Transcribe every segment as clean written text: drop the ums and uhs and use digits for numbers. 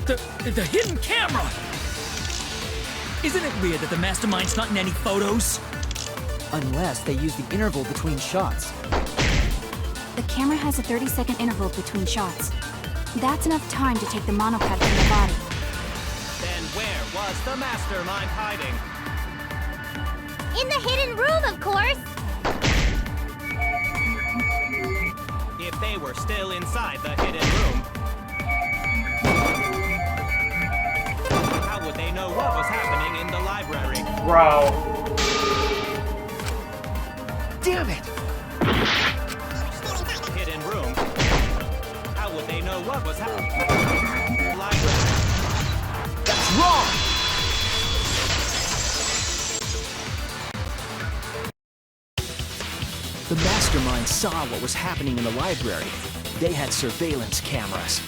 The hidden camera! Isn't it weird that the mastermind's not in any photos? Unless they use the interval between shots. The camera has a 30-second interval between shots. That's enough time to take the monopad from the body. Then where was the mastermind hiding? In the hidden room, of course! If they were still inside the hidden room, how would they know what was happening in the library? Bro. Damn it! Hidden room. How would they know what was happening? Library. That's wrong! The mastermind saw what was happening in the library. They had surveillance cameras.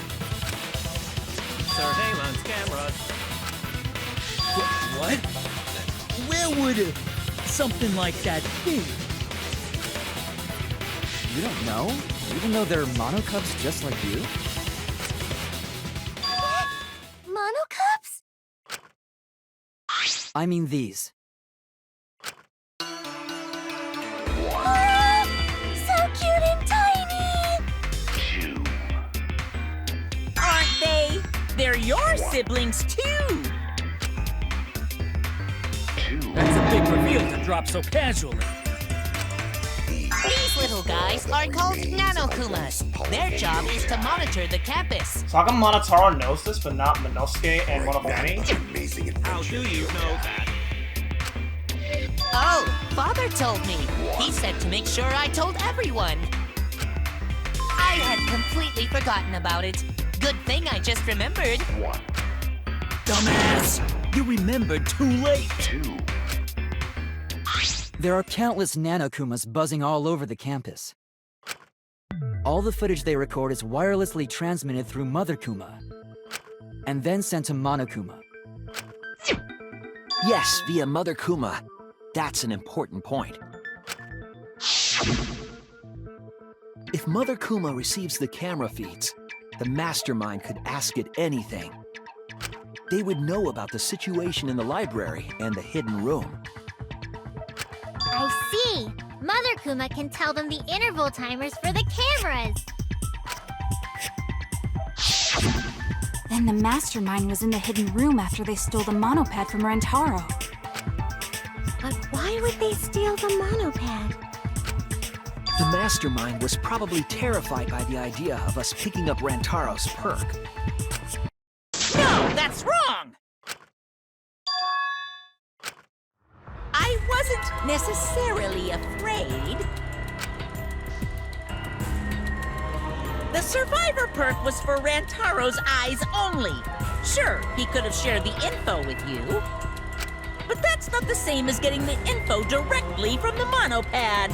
Surveillance cameras. What? Where would something like that be? You don't know? Even though they're monocubs just like you? What? Monocubs? I mean these. So cute and tiny! Aren't they? They're your siblings, too! That's a big reveal to drop so casually. These little guys are called Nanokumas. Their job is to monitor the campus. So how come Monotaro knows this, but not Minosuke and Monofumi? How do you know that? Oh, Father told me. He said to make sure I told everyone. I had completely forgotten about it. Good thing I just remembered. Dumbass! You remembered too late! There are countless Nanokumas buzzing all over the campus. All the footage they record is wirelessly transmitted through Mother Kuma, and then sent to Monokuma. Yes, via Mother Kuma. That's an important point. If Mother Kuma receives the camera feeds, the mastermind could ask it anything. They would know about the situation in the library and the hidden room. I see! Mother Kuma can tell them the interval timers for the cameras! Then the mastermind was in the hidden room after they stole the monopad from Rantaro. But why would they steal the monopad? The mastermind was probably terrified by the idea of us picking up Rantaro's perk. No, that's wrong! I wasn't necessarily afraid. The survivor perk was for Rantaro's eyes only. Sure, he could have shared the info with you. But that's not the same as getting the info directly from the monopad.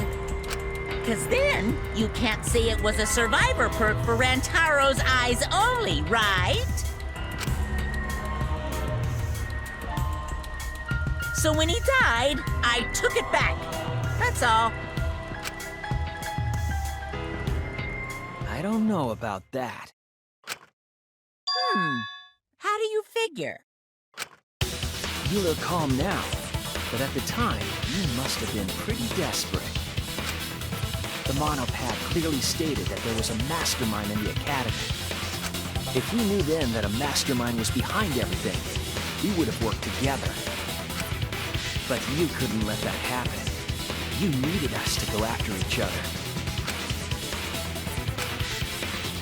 'Cause then, you can't say it was a survivor perk for Rantaro's eyes only, right? So when he died, I took it back. That's all. I don't know about that. How do you figure? You look calm now, but at the time, you must have been pretty desperate. The monopad clearly stated that there was a mastermind in the academy. If we knew then that a mastermind was behind everything, we would have worked together. But you couldn't let that happen. You needed us to go after each other.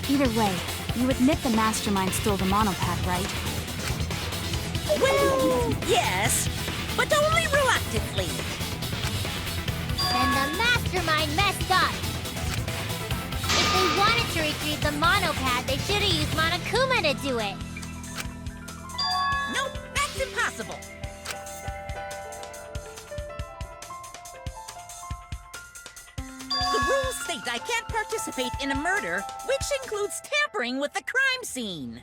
Either way, you admit the mastermind stole the monopad, right? Well, yes, but only reluctantly. Then the mastermind messed up! If they wanted to retrieve the monopad, they should have used Monokuma to do it! Nope, that's impossible. The rules state I can't participate in a murder, which includes tampering with the crime scene.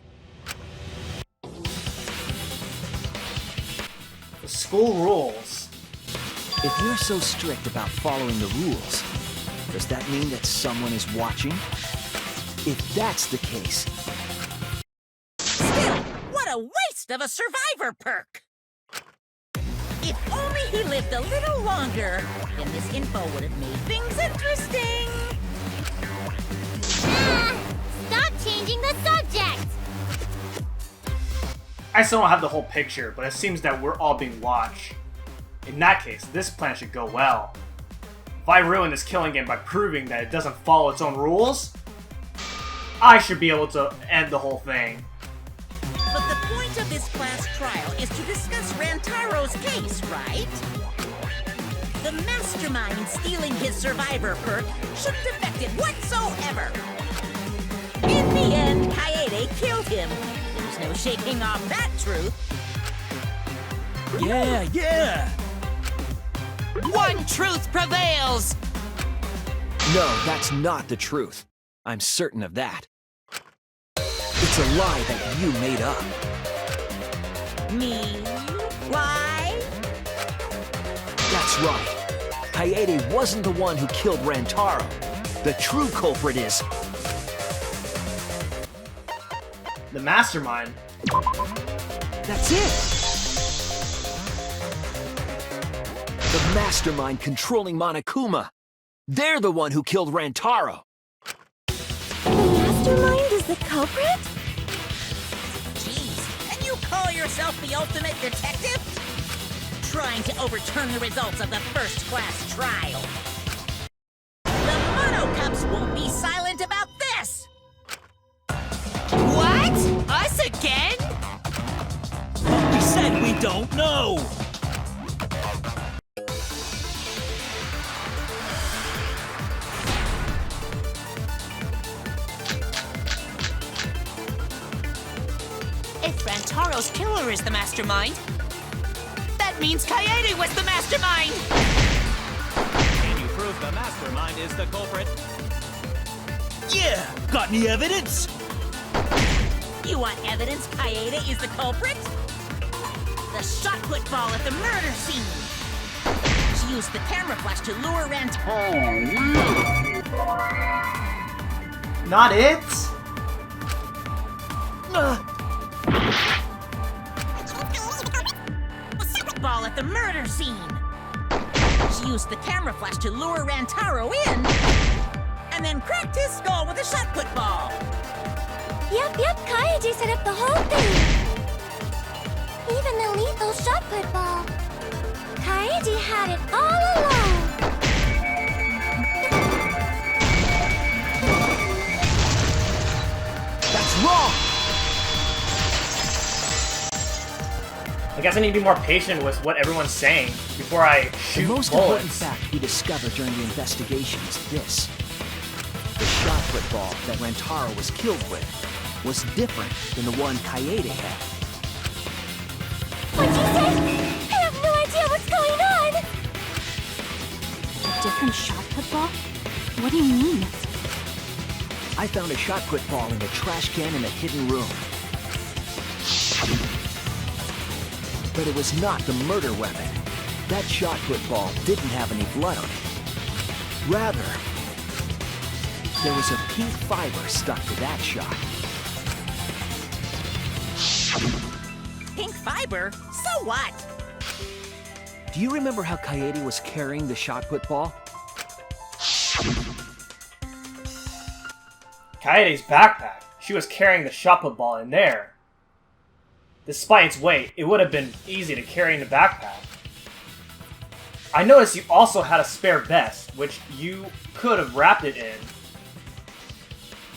The school rules. If you're so strict about following the rules, does that mean that someone is watching? If that's the case... Still, why of a survivor perk. If only he lived a little longer, then this info would have made things interesting. Stop changing the subject! I still don't have the whole picture, but it seems that we're all being watched. In that case, this plan should go well. If I ruin this killing game by proving that it doesn't follow its own rules, I should be able to end the whole thing. But the point of this class trial is to discuss Rantaro's case, right? The mastermind stealing his survivor perk shouldn't affect it whatsoever. In the end, Kaede killed him. There's no shaking off that truth. Yeah! One truth prevails! No, that's not the truth. I'm certain of that. It's a lie that you made up. Me? Why? That's right. Kaede wasn't the one who killed Rantaro. The true culprit is... The mastermind. That's it! The mastermind controlling Monokuma. They're the one who killed Rantaro. The mastermind is the culprit? Jeez, and you call yourself the ultimate detective? Trying to overturn the results of the first-class trial. The Mono Cups won't be silent about this! What? Us again? We said we don't know! If Rantaro's killer is the mastermind, that means Kaede was the mastermind! Can you prove the mastermind is the culprit? Yeah! Got any evidence? You want evidence Kaede is the culprit? The shot put ball at the murder scene! She used the camera flash to lure Rantaro. Not it? Ball at the murder scene! She used the camera flash to lure Rantaro in, and then cracked his skull with a shot put ball! Yep, Kaede set up the whole thing! Even the lethal shot put ball. Kaede had it all along! That's wrong! I guess I need to be more patient with what everyone's saying before I shoot The most important bullets. fact we discovered during the investigation is this. The shot put ball that Rantaro was killed with was different than the one Kaede had. What'd you say? I have no idea what's going on! A different shot put ball? What do you mean? I found a shot put ball in a trash can in a hidden room. But it was not the murder weapon. That shot put ball didn't have any blood on it. Rather, there was a pink fiber stuck to that shot. Pink fiber? So what? Do you remember how Kaede was carrying the shot put ball? Kaede's backpack. She was carrying the shot put ball in there. Despite its weight, it would have been easy to carry in the backpack. I noticed you also had a spare vest, which you could have wrapped it in.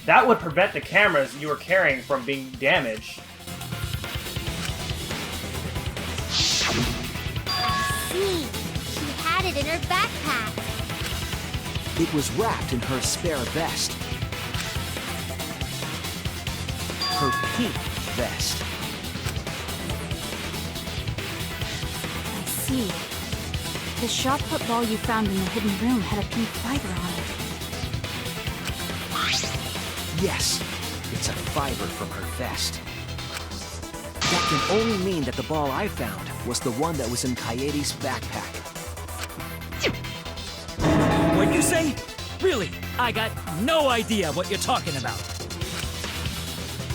That would prevent the cameras you were carrying from being damaged. See, she had it in her backpack. It was wrapped in her spare vest. Her pink vest. I see. The shot put ball you found in the hidden room had a pink fiber on it. Yes, it's a fiber from her vest. That can only mean that the ball I found was the one that was in Kaede's backpack. What'd you say? Really? I got no idea what you're talking about.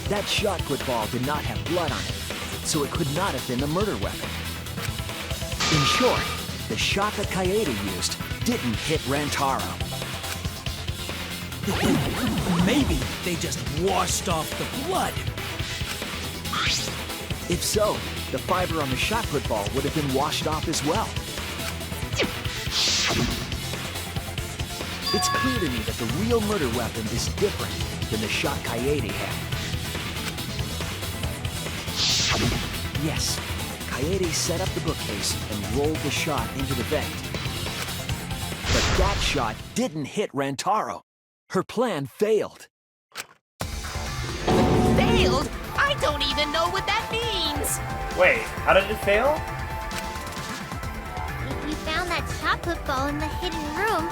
That shot put ball did not have blood on it. so it could not have been the murder weapon. In short, the shot that Kaede used didn't hit Rantaro. Maybe they just washed off the blood. If so, the fiber on the shot put ball would have been washed off as well. It's clear to me that the real murder weapon is different than the shot Kaede had. Yes, Kaede set up the bookcase and rolled the shot into the vent. But that shot didn't hit Rantaro. Her plan failed. Failed? I don't even know what that means! Wait, how did it fail? If you found that shot put ball in the hidden room,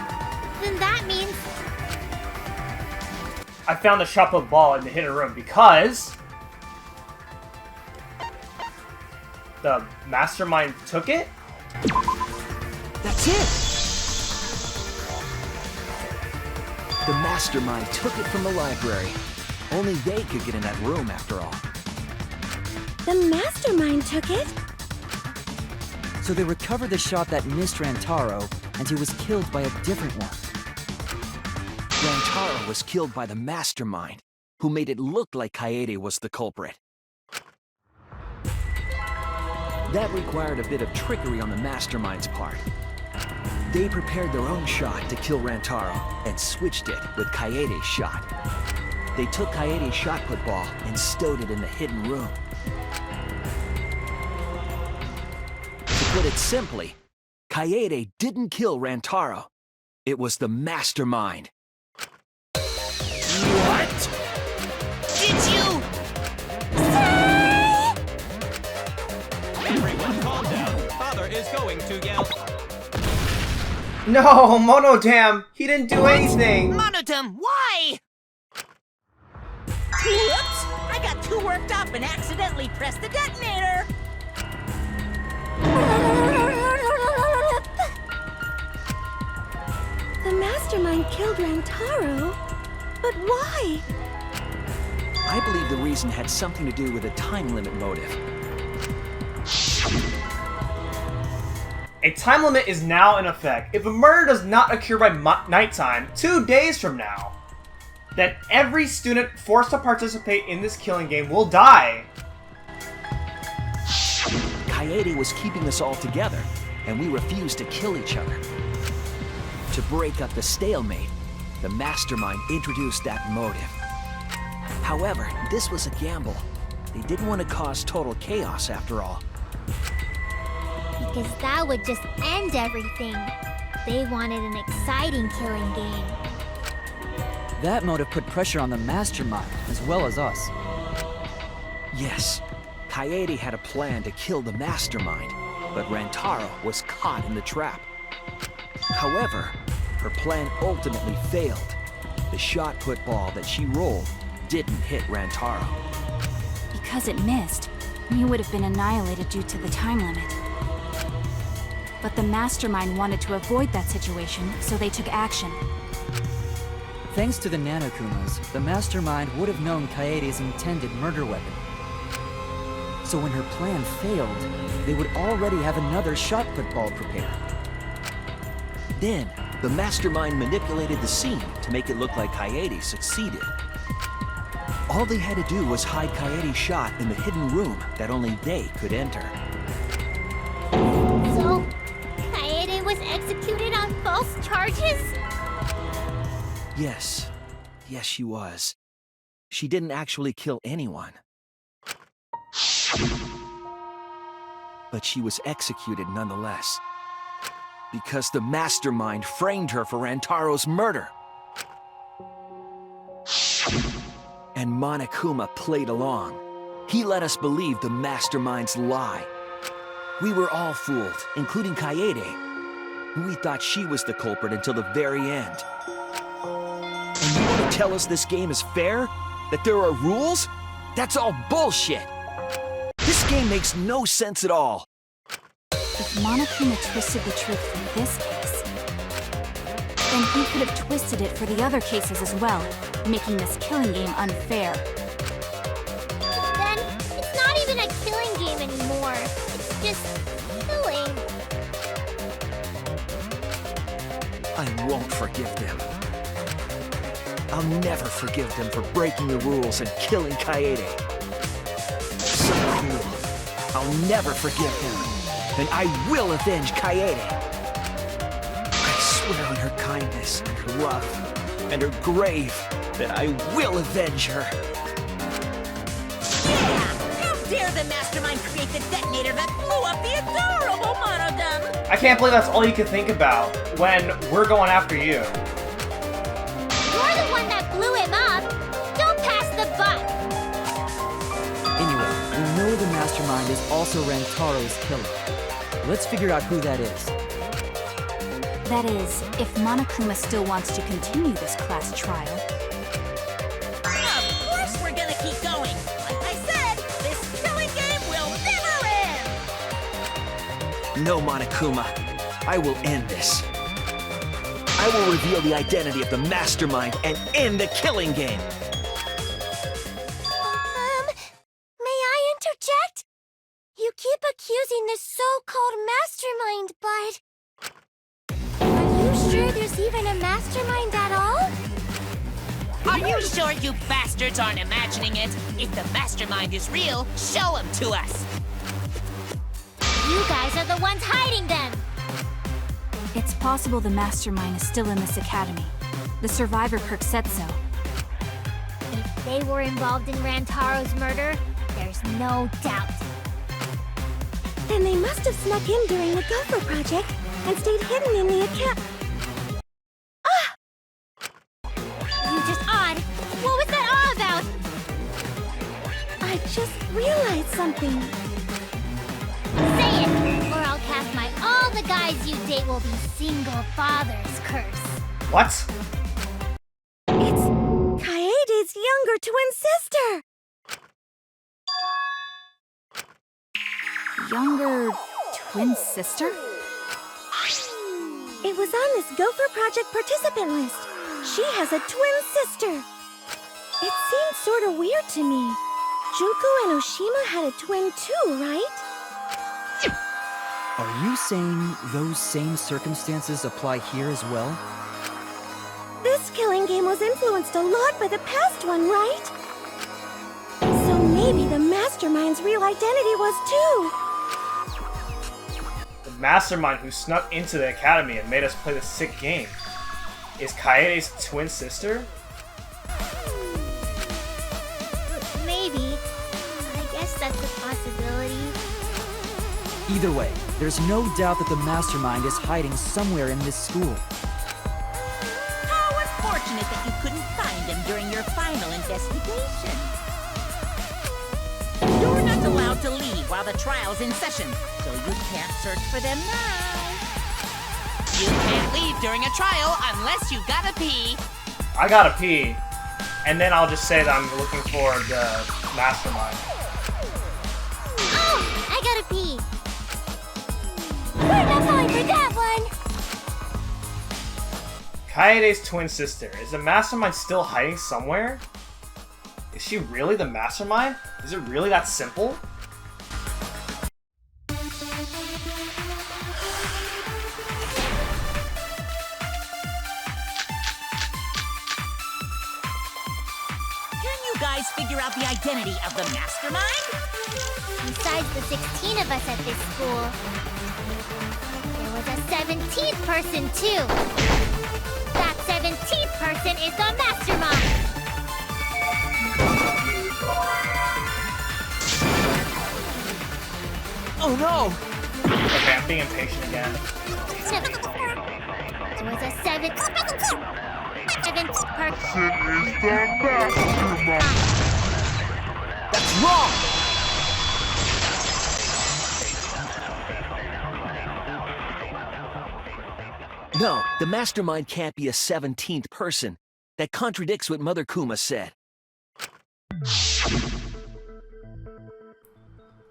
then that means I found the shot put ball in the hidden room because the mastermind took it? That's it! The mastermind took it from the library. Only they could get in that room after all. The mastermind took it? So they recovered the shot that missed Rantaro, and he was killed by a different one. Rantaro was killed by the mastermind, who made it look like Kaede was the culprit. That required a bit of trickery on the mastermind's part. They prepared their own shot to kill Rantaro and switched it with Kaede's shot. They took Kaede's shot put ball and stowed it in the hidden room. To put it simply, Kaede didn't kill Rantaro. It was the mastermind. What? Did you? Everyone calm down. Father is going to yell. No, Monodam! He didn't do anything! Monodam, why? Whoops! I got too worked up and accidentally pressed the detonator! The mastermind killed Rantaro? But why? I believe the reason had something to do with a time limit motive. A time limit is now in effect. If a murder does not occur by nighttime, 2 days from now, then every student forced to participate in this killing game will die. Kaede was keeping us all together, and we refused to kill each other. To break up the stalemate, the mastermind introduced that motive. However, this was a gamble. They didn't want to cause total chaos after all. because that would just end everything. They wanted an exciting killing game. That motive put pressure on the mastermind, as well as us. Yes, Kaede had a plan to kill the mastermind, but Rantaro was caught in the trap. However, her plan ultimately failed. The shot put ball that she rolled didn't hit Rantaro. Because it missed, he would have been annihilated due to the time limit. But the mastermind wanted to avoid that situation, so they took action. Thanks to the Nanokumas, the mastermind would have known Kaede's intended murder weapon. So when her plan failed, they would already have another shot put ball prepared. Then, the mastermind manipulated the scene to make it look like Kaede succeeded. All they had to do was hide Kaede's shot in the hidden room that only they could enter. So, Kaede was executed on false charges? Yes. Yes, she was. She didn't actually kill anyone. But she was executed nonetheless. Because the mastermind framed her for Rantaro's murder. And Monokuma played along. He let us believe the mastermind's lie. We were all fooled, including Kaede. We thought she was the culprit until the very end. And you want to tell us this game is fair? That there are rules? That's all bullshit! This game makes no sense at all. If Monokuma twisted the truth for this case, then he could have twisted it for the other cases as well, making this killing game unfair. Then, it's not even a killing won't forgive them. I'll never forgive them for breaking the rules and killing Kaede. Son of I'll never forgive them, and I will avenge Kaede. I swear on her kindness and her love and her grave that I will avenge her. Yeah! How dare the mastermind create the detonator that blew up the adorable monodum! I can't believe that's all you can think about when we're going after you. You're the one that blew him up. Don't pass the buck. Anyway, we know the mastermind is also Rantaro's killer. Let's figure out who that is. That is, if Monokuma still wants to continue this class trial. Of course we're gonna keep going! Like I said, this killing game will never end! No, Monokuma. I will end this. I will reveal the identity of the mastermind and end the killing game. May I interject? You keep accusing this so-called mastermind, but... Are you sure there's even a mastermind at all? Are you sure you bastards aren't imagining it? If the mastermind is real, show him to us! You guys are the ones hiding them. It's possible the mastermind is still in this academy. The survivor perk said so. If they were involved in Rantaro's murder, there's no doubt. Then they must have snuck in during the Gopher Project and stayed hidden in the account. You just odd. What was that all about? I just realized something. Say it, or I'll cast my all the guys you date will be single fathers curse. What? It's Kaede's younger twin sister! Younger twin sister? It was on this Gopher Project participant list. She has a twin sister. It seemed sort of weird to me. Junko and Oshima had a twin too, right? Are you saying those same circumstances apply here as well? This killing game was influenced a lot by the past one, right? So maybe the mastermind's real identity was too. The mastermind who snuck into the academy and made us play this sick game is Kaede's twin sister? Maybe. I guess that's a possibility. Either way, there's no doubt that the mastermind is hiding somewhere in this school. How unfortunate that you couldn't find him during your final investigation. You're not allowed to leave while the trial's in session, so you can't search for them now. You can't leave during a trial unless you gotta pee. I gotta pee, and then I'll just say that I'm looking for the mastermind. Oh, I gotta pee. We're not falling for that one! Kaede's twin sister. Is the mastermind still hiding somewhere? Is she really the mastermind? Is it really that simple? Can you guys figure out the identity of the mastermind? Besides the 16 of us at this school, there was a 17th person too. That 17th person is the mastermind. Oh no! Okay, I'm being impatient again. There was a 7th person. That's wrong! No, the mastermind can't be a 17th person. That contradicts what Mother Kuma said.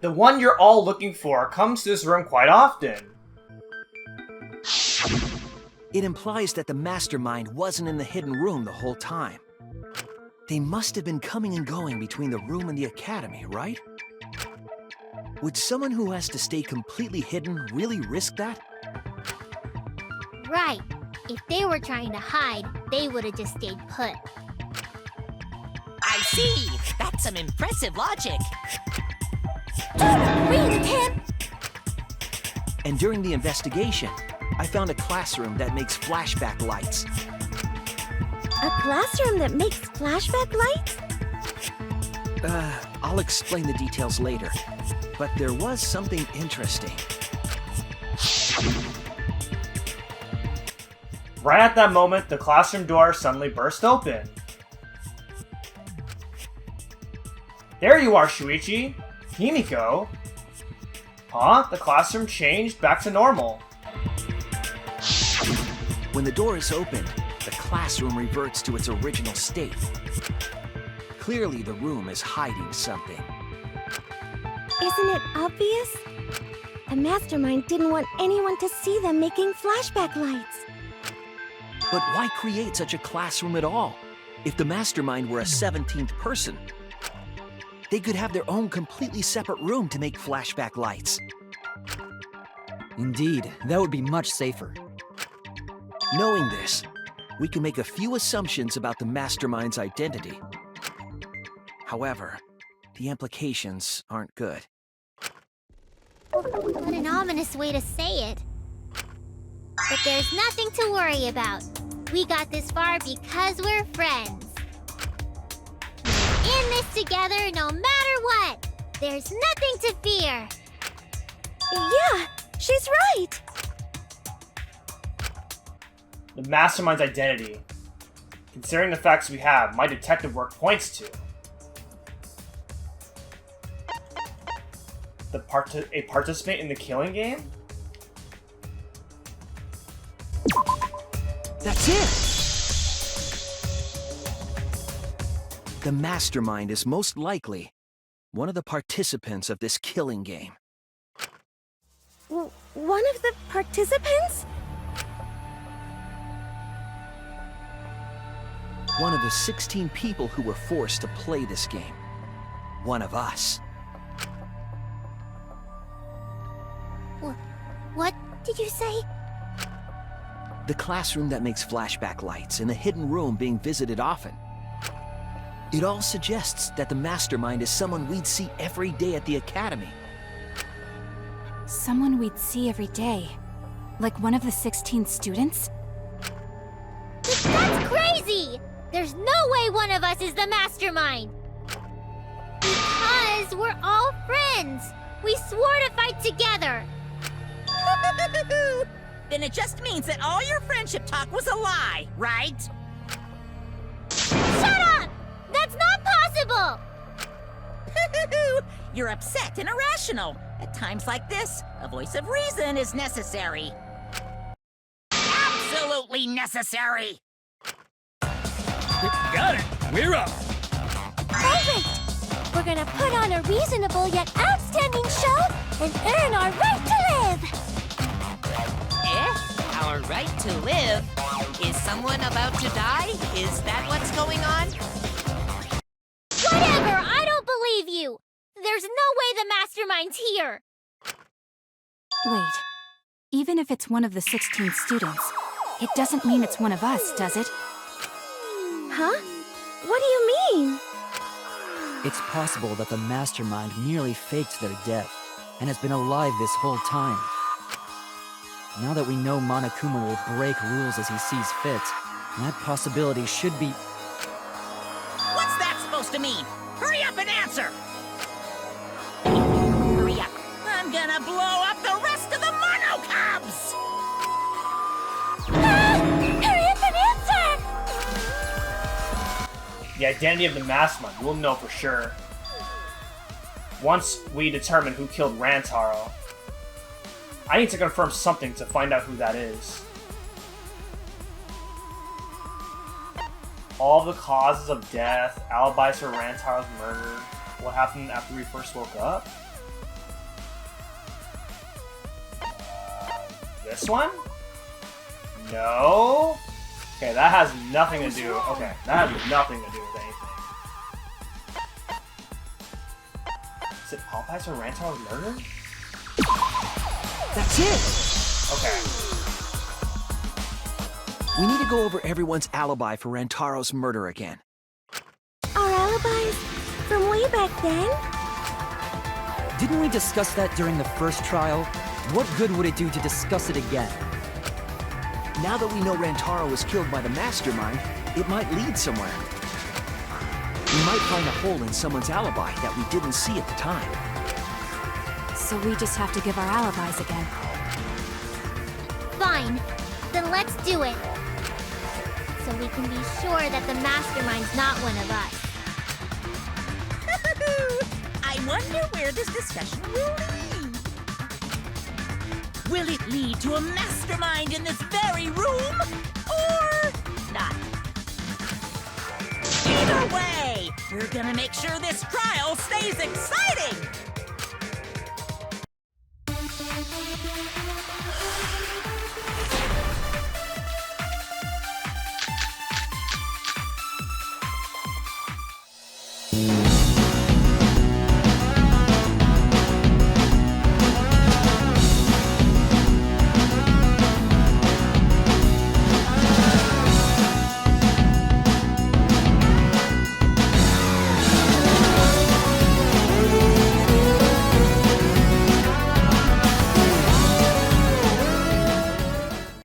The one you're all looking for comes to this room quite often. It implies that the mastermind wasn't in the hidden room the whole time. They must have been coming and going between the room and the academy, right? Would someone who has to stay completely hidden really risk that? Right. If they were trying to hide, they would have just stayed put. I see. That's some impressive logic. Don't agree with him! And during the investigation, I found a classroom that makes flashback lights. A classroom that makes flashback lights? I'll explain the details later. But there was something interesting. Right at that moment, the classroom door suddenly burst open. There you are, Shuichi! Himiko! Huh? The classroom changed back to normal. When the door is opened, the classroom reverts to its original state. Clearly, the room is hiding something. Isn't it obvious? The mastermind didn't want anyone to see them making flashback lights. But why create such a classroom at all? If the mastermind were a 17th person, they could have their own completely separate room to make flashback lights. Indeed, that would be much safer. Knowing this, we can make a few assumptions about the mastermind's identity. However, the implications aren't good. What an ominous way to say it. But there's nothing to worry about. We got this far because we're friends. We're in this together no matter what. There's nothing to fear. Yeah, she's right! The mastermind's identity. Considering the facts we have, my detective work points to a participant in the killing game? That's it! The mastermind is most likely one of the participants of this killing game. One of the participants? One of the 16 people who were forced to play this game. One of us. What did you say? The classroom that makes flashback lights and the hidden room being visited often. It all suggests that the mastermind is someone we'd see every day at the academy. Someone we'd see every day. Like one of the 16 students? That's crazy! There's no way one of us is the mastermind! Because we're all friends! We swore to fight together! Then it just means that all your friendship talk was a lie, right? Shut up! That's not possible! You're upset and irrational. At times like this, a voice of reason is necessary. Absolutely necessary! Got it! We're up! Alright! We're gonna put on a reasonable yet outstanding show and earn our right to live! Our right to live? Is someone about to die? Is that what's going on? Whatever! I don't believe you! There's no way the mastermind's here! Wait. Even if it's one of the 16 students, it doesn't mean it's one of us, does it? Huh? What do you mean? It's possible that the mastermind merely faked their death and has been alive this whole time. Now that we know Monokuma will break rules as he sees fit, that possibility should be... What's that supposed to mean? Hurry up and answer! Hurry up. I'm gonna blow up the rest of the Mono Cubs! Hurry up and answer! The identity of the mastermind, we'll know for sure. Once we determine who killed Rantaro. I need to confirm something to find out who that is. All the causes of death, alibis for Rantaro's murder, what happened after we first woke up? This one? No? Okay, that has nothing to do. Okay, that has nothing to do with anything. Is it alibis for Rantaro's murder? That's it! Okay. We need to go over everyone's alibi for Rantaro's murder again. Our alibis from way back then? Didn't we discuss that during the first trial? What good would it do to discuss it again? Now that we know Rantaro was killed by the mastermind, it might lead somewhere. We might find a hole in someone's alibi that we didn't see at the time. So we just have to give our alibis again. Fine. Then let's do it. So we can be sure that the mastermind's not one of us. I wonder where this discussion will lead. Will it lead to a mastermind in this very room? Or not? Either way, we're gonna make sure this trial stays exciting!